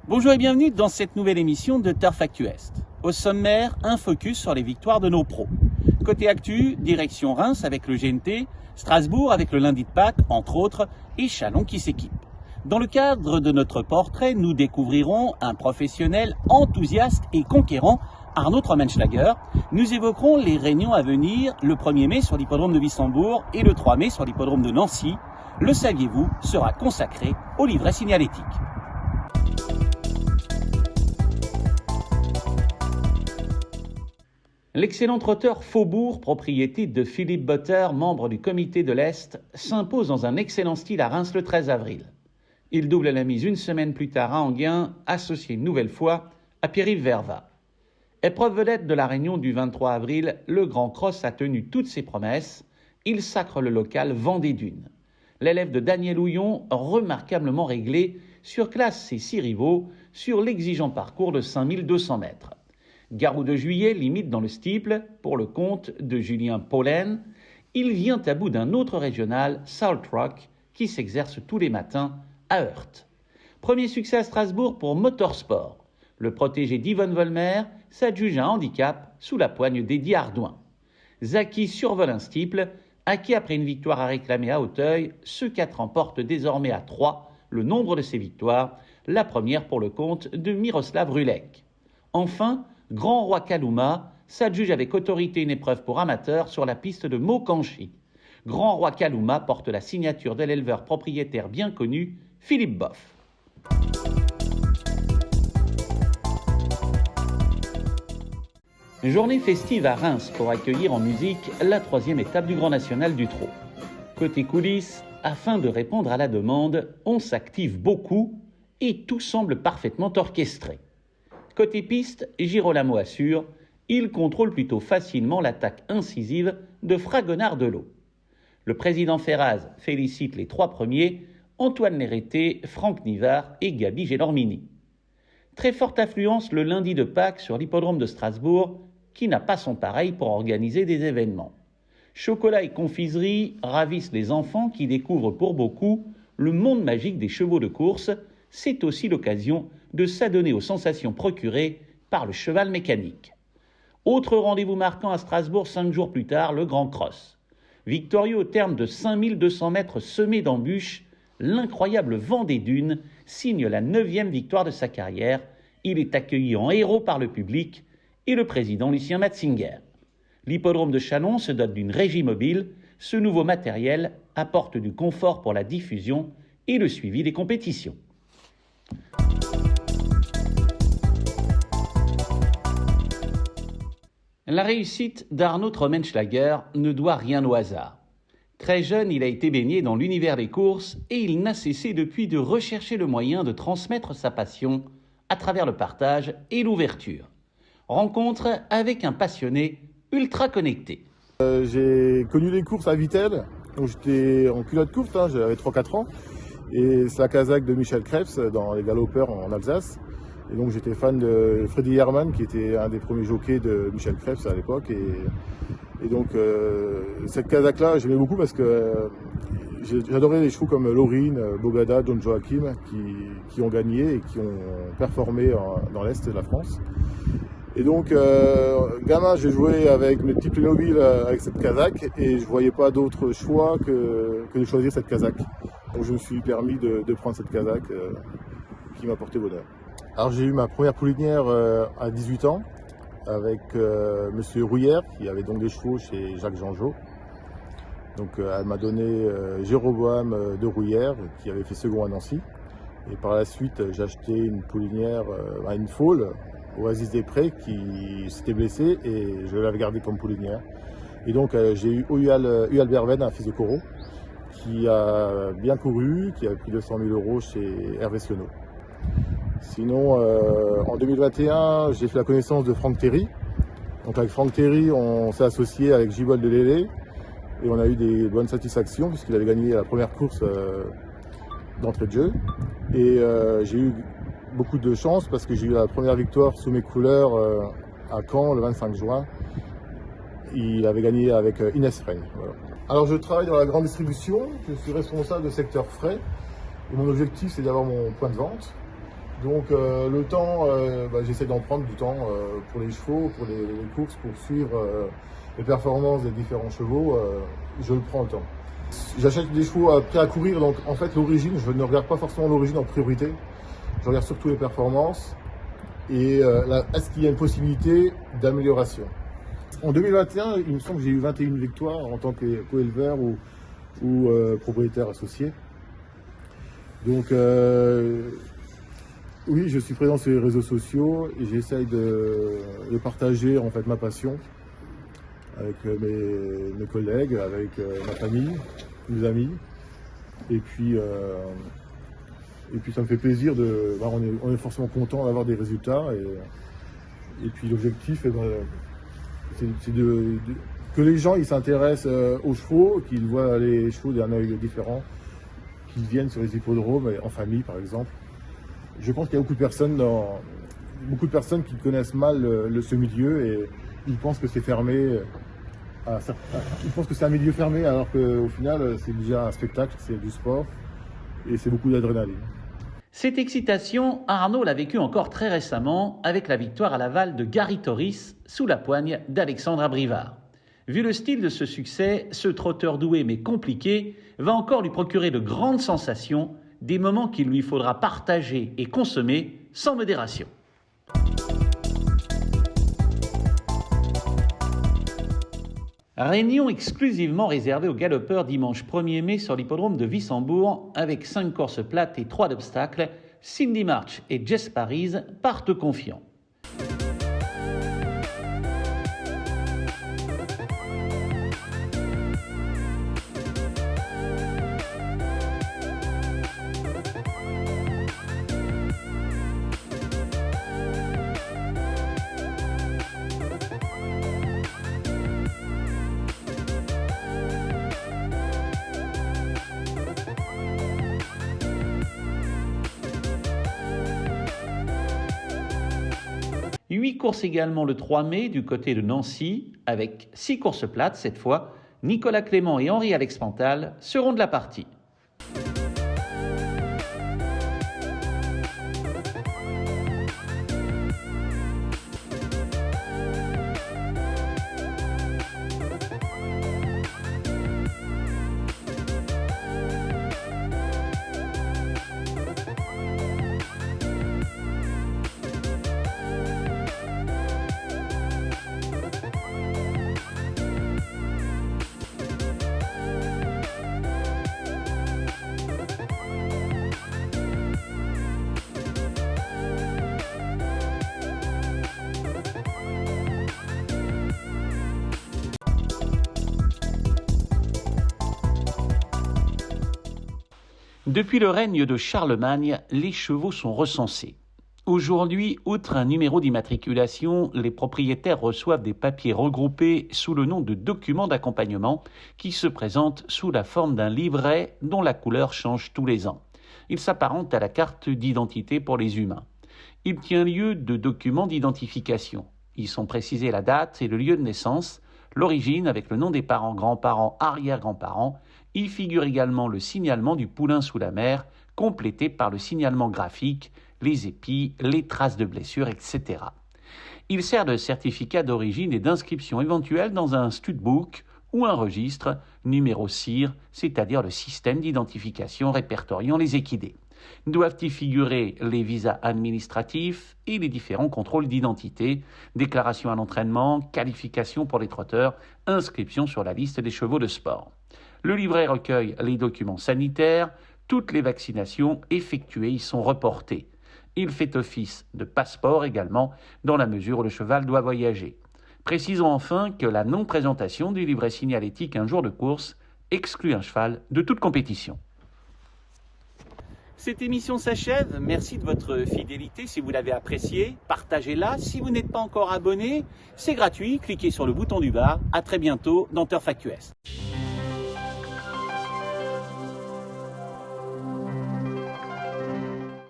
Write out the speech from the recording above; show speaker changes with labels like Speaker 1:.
Speaker 1: Bonjour et bienvenue dans cette nouvelle émission de Turf Actu Est. Au sommaire, un focus sur les victoires de nos pros. Côté actu, direction Reims avec le GNT, Strasbourg avec le lundi de Pâques, entre autres, et Chalon qui s'équipe. Dans le cadre de notre portrait, nous découvrirons un professionnel enthousiaste et conquérant, Arnaud Trommenschlager. Nous évoquerons les réunions à venir le 1er mai sur l'hippodrome de Wissembourg et le 3 mai sur l'hippodrome de Nancy. Le saviez-vous sera consacré au livret signalétique. L'excellent trotteur Faubourg, propriété de Philippe Botter, membre du comité de l'Est, s'impose dans un excellent style à Reims le 13 avril. Il double la mise une semaine plus tard à Enghien, associé une nouvelle fois à Pierre-Yves Vervat. Épreuve vedette de la Réunion du 23 avril, le Grand Cross a tenu toutes ses promesses. Il sacre le local Vendée Dunes. L'élève de Daniel Houillon, remarquablement réglé, surclasse ses 6 rivaux sur l'exigeant parcours de 5200 mètres. Garou de Juillet limite dans le steeple pour le compte de Julien Pollen. Il vient à bout d'un autre régional, Salt Rock, qui s'exerce tous les matins à Heurt. Premier succès à Strasbourg pour Motorsport. Le protégé d'Yvonne Volmer s'adjuge un handicap sous la poigne d'Eddie Ardouin. Zaki survole un steeple, acquis après une victoire à réclamer à Auteuil. Ce 4 ans porte désormais à 3 le nombre de ses victoires, la première pour le compte de Miroslav Rulek. Enfin, Grand Roi Kaluma s'adjuge avec autorité une épreuve pour amateurs sur la piste de Mokanchi. Grand Roi Kaluma porte la signature de l'éleveur propriétaire bien connu, Philippe Boff. Journée festive à Reims pour accueillir en musique la 3e étape du Grand National du Trot. Côté coulisses, afin de répondre à la demande, on s'active beaucoup et tout semble parfaitement orchestré. Côté piste, Girolamo assure, il contrôle plutôt facilement l'attaque incisive de Fragonard de l'eau. Le président Ferraz félicite les 3 premiers, Antoine Lérété, Franck Nivard et Gabi Gélormini. Très forte affluence le lundi de Pâques sur l'hippodrome de Strasbourg, qui n'a pas son pareil pour organiser des événements. Chocolat et confiserie ravissent les enfants qui découvrent pour beaucoup le monde magique des chevaux de course. C'est aussi l'occasion de s'adonner aux sensations procurées par le cheval mécanique. Autre rendez-vous marquant à Strasbourg 5 jours plus tard, le Grand Cross. Victorieux au terme de 5200 mètres semés d'embûches, l'incroyable Vendée Dunes signe la 9e victoire de sa carrière. Il est accueilli en héros par le public et le président Lucien Matzinger. L'hippodrome de Chalon se dote d'une régie mobile. Ce nouveau matériel apporte du confort pour la diffusion et le suivi des compétitions. La réussite d'Arnaud Trommenschlager ne doit rien au hasard. Très jeune, il a été baigné dans l'univers des courses et il n'a cessé depuis de rechercher le moyen de transmettre sa passion à travers le partage et l'ouverture. Rencontre avec un passionné ultra connecté.
Speaker 2: J'ai connu les courses à Vittel, donc j'étais en culotte courte, j'avais 3-4 ans. Et c'est la casaque de Michel Krebs dans les galopeurs en Alsace. Et donc j'étais fan de Freddy Hermann, qui était un des premiers jockeys de Michel Krebs à l'époque. Et donc cette casaque-là, j'aimais beaucoup parce que j'adorais les chevaux comme Laurine, Bogada, Don Joachim, qui ont gagné et qui ont performé dans l'Est de la France. Et donc, gamin, j'ai joué avec mes petits Playmobil avec cette casaque et je voyais pas d'autre choix que de choisir cette casaque. Donc je me suis permis de prendre cette casaque qui m'a porté bonheur. Alors j'ai eu ma première poulinière à 18 ans avec Monsieur Rouillère qui avait donc des chevaux chez Jacques Jeanjot. Donc elle m'a donné Jéroboam de Rouillère qui avait fait second à Nancy. Et par la suite j'ai acheté une poulinière à une foal, Oasis des Prés, qui s'était blessé et je l'avais gardé comme poulinière. Et donc j'ai eu Albert Venn, un fils de Corot, qui a bien couru, qui avait pris 200 000 € chez Hervé Sionneau. Sinon, en 2021, j'ai fait la connaissance de Franck Terry. Donc avec Franck Terry, on s'est associé avec Gibol de Lélé et on a eu des bonnes satisfactions puisqu'il avait gagné la première course d'entrée de jeu. Et j'ai eu beaucoup de chance parce que j'ai eu la première victoire sous mes couleurs à Caen le 25 juin. Il avait gagné avec Inès Frey. Voilà. Alors je travaille dans la grande distribution, je suis responsable de secteur frais et mon objectif c'est d'avoir mon point de vente. Donc le temps, j'essaie d'en prendre du temps pour les chevaux, pour les courses, pour suivre les performances des différents chevaux. Je le prends le temps. J'achète des chevaux prêts à courir, donc en fait l'origine, je ne regarde pas forcément l'origine en priorité. Je regarde surtout les performances et est-ce qu'il y a une possibilité d'amélioration. En 2021, il me semble que j'ai eu 21 victoires en tant que co-éleveur ou propriétaire associé. Donc oui, je suis présent sur les réseaux sociaux et j'essaye de partager en fait ma passion avec mes collègues, avec ma famille, mes amis. Et puis ça me fait plaisir on est forcément content d'avoir des résultats. Et puis l'objectif, c'est que les gens ils s'intéressent aux chevaux, qu'ils voient les chevaux d'un œil différent, qu'ils viennent sur les hippodromes en famille par exemple. Je pense qu'il y a beaucoup de personnes qui connaissent mal ce milieu et ils pensent que c'est fermé. Ils pensent que c'est un milieu fermé alors qu'au final c'est déjà un spectacle, c'est du sport et c'est beaucoup d'adrénaline.
Speaker 1: Cette excitation, Arnaud l'a vécue encore très récemment avec la victoire à Laval de Gary Torres sous la poigne d'Alexandre Abrivard. Vu le style de ce succès, ce trotteur doué mais compliqué va encore lui procurer de grandes sensations, des moments qu'il lui faudra partager et consommer sans modération. Réunion exclusivement réservée aux galopeurs dimanche 1er mai sur l'hippodrome de Wissembourg avec 5 courses plates et 3 d'obstacles. Cindy March et Jess Paris partent confiants. Huit courses également le 3 mai du côté de Nancy, avec 6 courses plates cette fois. Nicolas Clément et Henri-Alex Pantal seront de la partie. Depuis le règne de Charlemagne, les chevaux sont recensés. Aujourd'hui, outre un numéro d'immatriculation, les propriétaires reçoivent des papiers regroupés sous le nom de documents d'accompagnement qui se présentent sous la forme d'un livret dont la couleur change tous les ans. Il s'apparente à la carte d'identité pour les humains. Il tient lieu de documents d'identification. Ils sont précisés la date et le lieu de naissance, l'origine avec le nom des parents, grands-parents, arrière-grands-parents. Il figure également le signalement du poulain sous la mer, complété par le signalement graphique, les épis, les traces de blessures, etc. Il sert de certificat d'origine et d'inscription éventuelle dans un studbook ou un registre, numéro CIR, c'est-à-dire le système d'identification répertoriant les équidés. Doivent y figurer les visas administratifs et les différents contrôles d'identité, déclaration à l'entraînement, qualification pour les trotteurs, inscription sur la liste des chevaux de sport. Le livret recueille les documents sanitaires, toutes les vaccinations effectuées y sont reportées. Il fait office de passeport également, dans la mesure où le cheval doit voyager. Précisons enfin que la non-présentation du livret signalétique un jour de course exclut un cheval de toute compétition. Cette émission s'achève. Merci de votre fidélité. Si vous l'avez appréciée, partagez-la. Si vous n'êtes pas encore abonné, c'est gratuit. Cliquez sur le bouton du bas. À très bientôt dans Turf Actu Est.